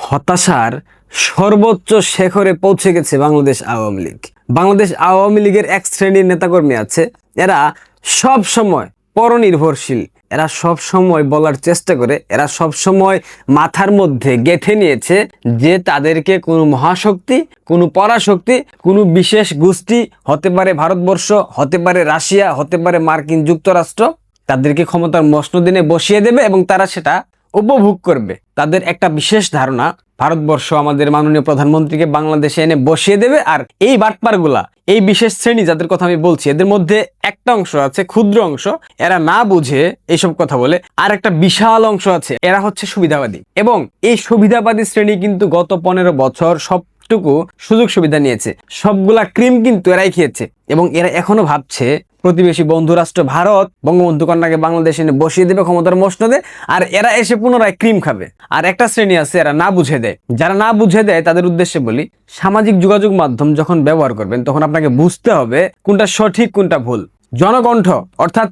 হতাশার সর্বোচ্চ শিখরে পৌঁছে গেছে বাংলাদেশ আওয়ামী লীগ। বাংলাদেশ আওয়ামী লীগের এক শ্রেণীর নেতাকর্মী আছে, এরা সব সময় পরনির্ভরশীল। এরা সব সময় বলার চেষ্টা করে, এরা সব সময় মাথার মধ্যে গেঁথে নিয়েছে যে তাদেরকে কোনো মহাশক্তি, কোনো পরাশক্তি, কোনো বিশেষ গোষ্ঠী, হতে পারে ভারতবর্ষ, হতে পারে রাশিয়া, হতে পারে মার্কিন যুক্তরাষ্ট্র, তাদেরকে ক্ষমতার মসনদে বসিয়ে দেবে এবং তারা সেটা উপভোগ করবে। তাদের একটা বিশেষ ধারণা, ভারতবর্ষ আমাদের মাননীয় প্রধানমন্ত্রীকে বাংলাদেশে এনে বসিয়ে দেবে। আর এই বাটপারগুলা, এই বিশেষ শ্রেণী যাদের কথা আমি বলছি, এদের মধ্যে একটা অংশ আছে, ক্ষুদ্র অংশ, এরা না বুঝে এইসব কথা বলে। আর একটা বিশাল অংশ আছে, এরা হচ্ছে সুবিধাবাদী। এবং এই সুবিধাবাদী শ্রেণী কিন্তু গত 15 বছর সবটুকু সুযোগ সুবিধা নিয়েছে, সবগুলা ক্রিম কিন্তু এরাই খেয়েছে। এবং এরা এখনো ভাবছে প্রতিবেশী বন্ধু রাষ্ট্র ভারত বঙ্গবন্ধু কন্যাকে বাংলাদেশে এনে বসিয়ে দেবে ক্ষমতার মসনদে, আর এরা এসে পুনরায় ক্রিম খাবে। আর একটা শ্রেণী আছে, এরা না বুঝে দেয়। যারা না বুঝে দেয় তাদের উদ্দেশ্যে বলি, সামাজিক যোগাযোগ মাধ্যম যখন ব্যবহার করবেন তখন আপনাকে বুঝতে হবে কোনটা সঠিক কোনটা ভুল। জনকণ্ঠ অর্থাৎ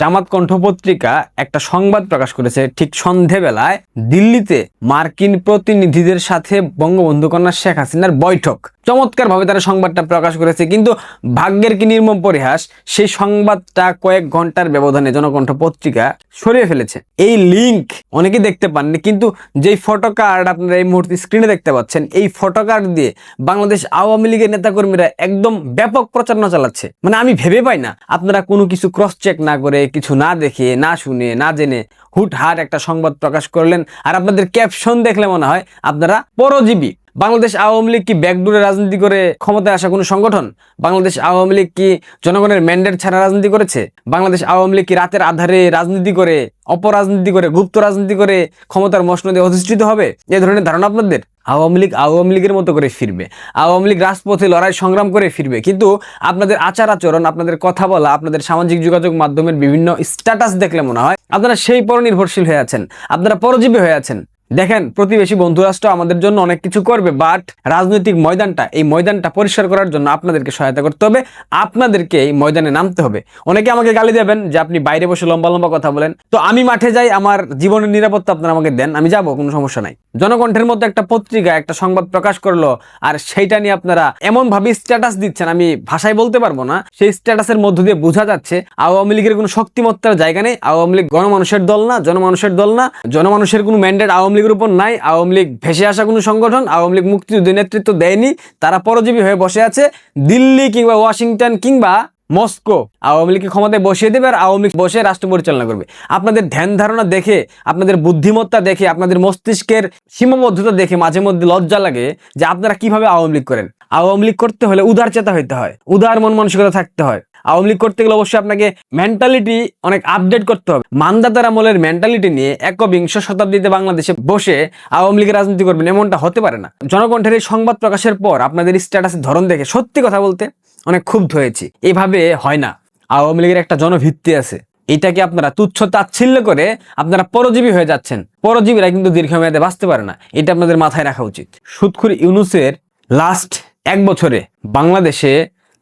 জামাত কণ্ঠ পত্রিকা একটা সংবাদ প্রকাশ করেছে ঠিক সন্ধেবেলায়, দিল্লিতে মার্কিন প্রতিনিধিদের সাথে বঙ্গবন্ধু কন্যা শেখ হাসিনার বৈঠক। চমৎকার ভাবে তারা সংবাদটা প্রকাশ করেছে, কিন্তু ভাগ্যের কি নির্মম পরিহাস, সেই সংবাদটা কয়েক ঘন্টার ব্যবধানে জনকণ্ঠ পত্রিকা সরিয়ে ফেলেছে। এই লিংক অনেকেই দেখতে পাননি, কিন্তু যেই ফটো কার্ড আপনারা এই মুহূর্তে স্ক্রিনে দেখতে পাচ্ছেন, এই ফটো কার্ড দিয়ে বাংলাদেশ আওয়ামী লীগের নেতাকর্মীরা একদম ব্যাপক প্রচারণা চালাচ্ছে। মানে আমি ভেবে পাই না, আপনারা কোনো কিছু ক্রস চেক না করে, কিছু না দেখে, না শুনে, না জেনে হুটহাট একটা সংবাদ প্রকাশ করলেন। আর আপনাদের ক্যাপশন দেখলে মনে হয় আপনারা পরজীবী। বাংলাদেশ আওয়ামী লীগ কি ব্যাকডোরে রাজনীতি করে ক্ষমতায় আসা কোনো সংগঠন? বাংলাদেশ আওয়ামী লীগ কি জনগণের ম্যান্ডেট ছাড়া রাজনীতি করেছে? বাংলাদেশ আওয়ামী লীগ কি রাতের আধারে রাজনীতি করে, অপরাজনীতি করে, গুপ্ত রাজনীতি করে ক্ষমতার মসনদে অধিষ্ঠিত হবে? এ ধরনের ধারণা আপনাদের? আওয়ামী লীগের মতো করে ফিরবে, আওয়ামী লীগ রাজপথে লড়াই সংগ্রাম করে ফিরবে। কিন্তু আপনাদের আচার আচরণ, আপনাদের কথা বলা, আপনাদের সামাজিক যোগাযোগ মাধ্যমের বিভিন্ন স্ট্যাটাস দেখলে মনে হয় আপনারা সেই পরনির্ভরশীল হয়ে আছেন, আপনারা পরজীবী হয়ে আছেন। দেখেন, প্রতিবেশী বন্ধুরাষ্ট্র আমাদের জন্য অনেক কিছু করবে, বাট রাজনৈতিক ময়দানটা, এই ময়দানটা পরিষ্কার করার জন্য আপনাদেরকে সহায়তা করতে হবে, আপনাদেরকে এই ময়দানে নামতে হবে। অনেকে আমাকে গালি দেবেন যে আপনি বাইরে বসে লম্বা লম্বা কথা বলেন, তো আমি মাঠে যাই, আমার জীবনের নিরাপত্তা আপনারা আমাকে দেন, আমি যাব, কোনো সমস্যা নাই। জনকণ্ঠের মতো একটা পত্রিকা একটা সংবাদ প্রকাশ করলো, আর সেইটা নিয়ে আপনারা এমন ভাবে স্ট্যাটাস দিচ্ছেন, আমি ভাষায় বলতে পারবো না। সেই স্ট্যাটাসের মধ্য দিয়ে বোঝা যাচ্ছে আওয়ামী লীগের কোনো শক্তিমত্তার জায়গা নেই, আওয়ামী লীগ গণমানুষের দল না, জনমানুষের দল না, জনমানুষের কোনো ম্যান্ডেট আওয়ামী লীগের উপর নাই, আওয়ামী লীগ ভেসে আসা কোনো সংগঠন, আওয়ামী লীগ মুক্তিযুদ্ধের নেতৃত্ব দেয়নি, তারা পরজীবী হয়ে বসে আছে। দিল্লি কিংবা ওয়াশিংটন কিংবা মস্কো আওয়ামী লীগকে ক্ষমতায় বসিয়ে দেবে, আর আওয়ামী লীগ বসে রাষ্ট্র পরিচালনা করবে। আপনাদের ধ্যান ধারণা দেখে, আপনাদের বুদ্ধিমত্তা দেখে, আপনাদের মস্তিষ্কের সীমাবদ্ধতা দেখে মাঝে মধ্যে লজ্জা লাগে যে আপনারা কিভাবে আওয়ামী লীগ করেন। আওয়ামী লীগ করতে হলে উদার চেতা হইতে হয়, উদার মন মানসিকতা থাকতে হয়। আওয়ামী লীগ করতে গেলে অবশ্যই আপনাকে মেন্টালিটি অনেক আপডেট করতে হবে। মান্দাতার আমলের মেন্টালিটি নিয়ে একবিংশ শতাব্দীতে বাংলাদেশে বসে আওয়ামী লীগের রাজনীতি করবেন, এমনটা হতে পারে না। জনকণ্ঠের এই সংবাদ প্রকাশের পর আপনাদের স্ট্যাটাসের ধরন দেখে সত্যি কথা বলতে অনেক ক্ষুব্ধ হয়েছি। এইভাবে হয় না। আওয়ামী লীগের একটা জনভিত্তি আছে, এটাকে আপনারা তুচ্ছ তাচ্ছিল্য করে আপনারা পরজীবী হয়ে যাচ্ছেন। পরজীবীরা কিন্তু দীর্ঘমেয়াদে বাঁচতে পারে না, এটা আপনাদের মাথায় রাখা উচিত। সুদখোর ইউনূসের লাস্ট 1 বছরে বাংলাদেশে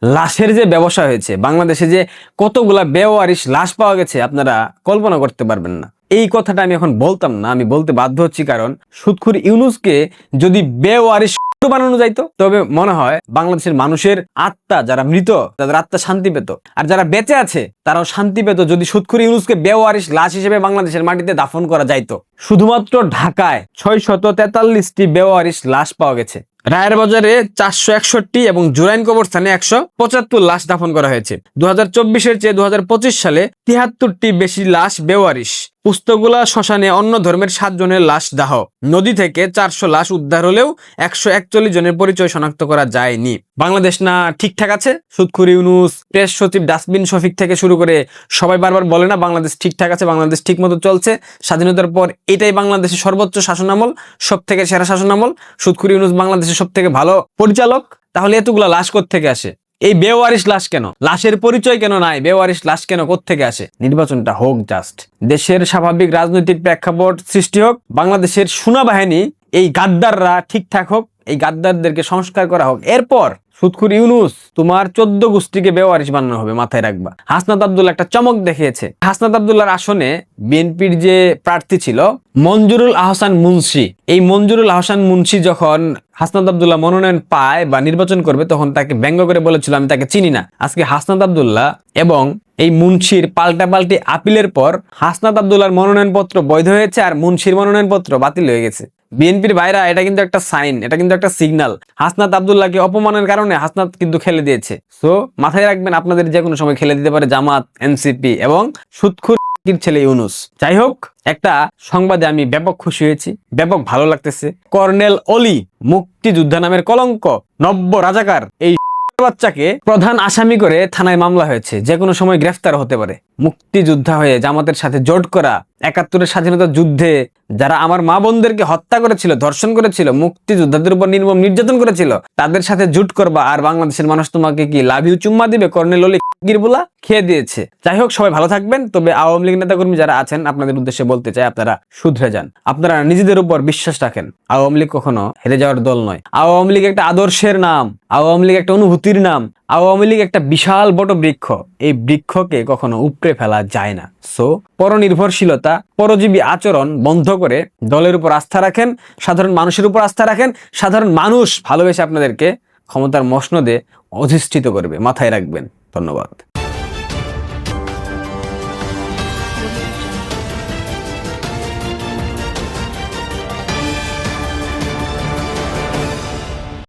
লাশের যে ব্যবসা হয়েছে, বাংলাদেশে যে কতগুলা বেওয়ারিশ লাশ পাওয়া গেছে, আপনারা কল্পনা করতে পারবেন না। এই কথাটা আমি এখন বলতাম না, আমি বলতে বাধ্য হচ্ছি, কারণ সুদখোর ইউনূসকে যদি বেওয়ারিশ বানানো যাইতো তবে মনে হয় বাংলাদেশের মানুষের আত্মা, যারা মৃত তাদের আত্মা শান্তি পেত, আর যারা বেঁচে আছে তারাও শান্তি পেত যদি সুদখোর ইউনূসকে বেওয়ারিশ লাশ হিসেবে বাংলাদেশের মাটিতে দাফন করা যাইতো। শুধুমাত্র ঢাকায় 643টি বেওয়ারিশ লাশ পাওয়া গেছে। রায়ের বাজারে 461 এবং জুরাইন কবরস্থানে 175 লাশ দাফন করা হয়েছে। 2024-এর চেয়ে 2025 সালে 73টি বেশি লাশ বেওয়ারিশ। পুস্তকগুলা শ্মশানে অন্য ধর্মের 7 জনের লাশ দাহ। নদী থেকে 400 লাশ উদ্ধার হলেও 141 জনের পরিচয় শনাক্ত করা যায়নি। বাংলাদেশ না ঠিকঠাক আছে? সুদখোর ইউনূস, প্রেস সচিব ডাস্টবিন শফিক থেকে শুরু করে সবাই বারবার বলে না বাংলাদেশ ঠিকঠাক আছে, বাংলাদেশ ঠিক মতো চলছে। স্বাধীনতার পর এটাই বাংলাদেশের সর্বোচ্চ শাসনামল, সব থেকে সেরা শাসনামল। সুদখোর ইউনূস বাংলাদেশের সব থেকে ভালো পরিচালক। তাহলে এতগুলা লাশ কোত্থেকে আসে? এই বেওয়ারিশ লাশ কেন? লাশের পরিচয় কেন নাই? বেওয়ারিশ লাশ কেন কোত্থেকে আসে? নির্বাচনটা হোক জাস্ট, দেশের স্বাভাবিক রাজনৈতিক প্রেক্ষাপট সৃষ্টি হোক, বাংলাদেশের সেনাবাহিনী এই গাদ্দাররা ঠিকঠাক হোক, এই গাদ্দারদেরকে সংস্কার করা হোক, এরপর সুৎখুর ইউনুস, তোমার 14 গোষ্ঠীকে বেওয়ারিশ বানানো হবে, মাথায় রাখবা। হাসনাত আব্দুল্লাহ একটা চমক দেখিয়েছে। হাসনাত আব্দুল্লাহর আসনে বিএনপির যে প্রার্থী ছিল মঞ্জুরুল আহসান মুন্সি, এই মঞ্জুরুল আহসান মুন্সি যখন হাসনাত আব্দুল্লাহ মনোনয়ন পায় বা নির্বাচন করবে তখন তাকে ব্যঙ্গ করে বলেছিল আমি তাকে চিনি না। আজকে হাসনাত আব্দুল্লাহ এবং এই মুন্সির পাল্টাপাল্টি আপিলের পর হাসনাত আব্দুল্লাহর মনোনয়নপত্র বৈধ হয়েছে আর মুন্সির মনোনয়নপত্র বাতিল হয়ে গেছে। বিএনপির ভাইরা, এটা কিন্তু একটা সাইন, এটা কিন্তু একটা সিগন্যাল। হাসনাত আব্দুল্লাহকে অপমানের কারণে হাসনাত কিন্তু খেলে দিয়েছে। সো মাথায় রাখবেন, আপনাদের যে কোনো সময় খেলে দিতে পারে জামাত, এনসিপি এবং সুৎখুর ছেলে ইউনুস। যাই হোক, একটা সংবাদে আমি ব্যাপক খুশি হয়েছি, ব্যাপক ভালো লাগতেছে। কর্নেল অলি, মুক্তিযোদ্ধা নামের কলঙ্ক, নব্য রাজাকার, এই বাচ্চাকে প্রধান আসামি করে থানায় মামলা হয়েছে, যে কোনো সময় গ্রেফতার হতে পারে। মুক্তিযোদ্ধা হয়ে জামাতের সাথে জোট করা, 71-এর স্বাধীনতা যুদ্ধে যারা আমার মা বোনদেরকে হত্যা করেছিল, ধর্ষণ করেছিল, মুক্তিযোদ্ধাদের উপর নির্মম নির্যাতন করেছিল, তাদের সাথে জোট করবা আর বাংলাদেশের মানুষ তোমাকে কি লাভ ইউ চুম্মা দিবে? কর্নেল অলি গিরবুলা খেয়ে দিয়েছে। যাই হোক, সবাই ভালো থাকবেন। তবে আওয়ামী লীগ নেতাকর্মী যারা আছেন আপনাদের উদ্দেশ্যে বলতে চাই, আপনারা শুধরে যান, আপনারা নিজেদের উপর বিশ্বাস রাখেন। আওয়ামী লীগ কখনো হেরে যাওয়ার দল নয়। আওয়ামী লীগ একটা আদর্শের নাম, আওয়ামী লীগ একটা অনুভূতির নাম, আওয়ামী লীগ একটা বিশাল বট বৃক্ষ। এই বৃক্ষকে কখনো উপড়ে ফেলা যায় না। সো পরনির্ভরশীলতা, পরজীবী আচরণ বন্ধ করে দলের উপর আস্থা রাখেন, সাধারণ মানুষের উপর আস্থা রাখেন। সাধারণ মানুষ ভালোবেসে আপনাদেরকে ক্ষমতার মসনদে অধিষ্ঠিত করবে, মাথায় রাখবেন। ধন্যবাদ।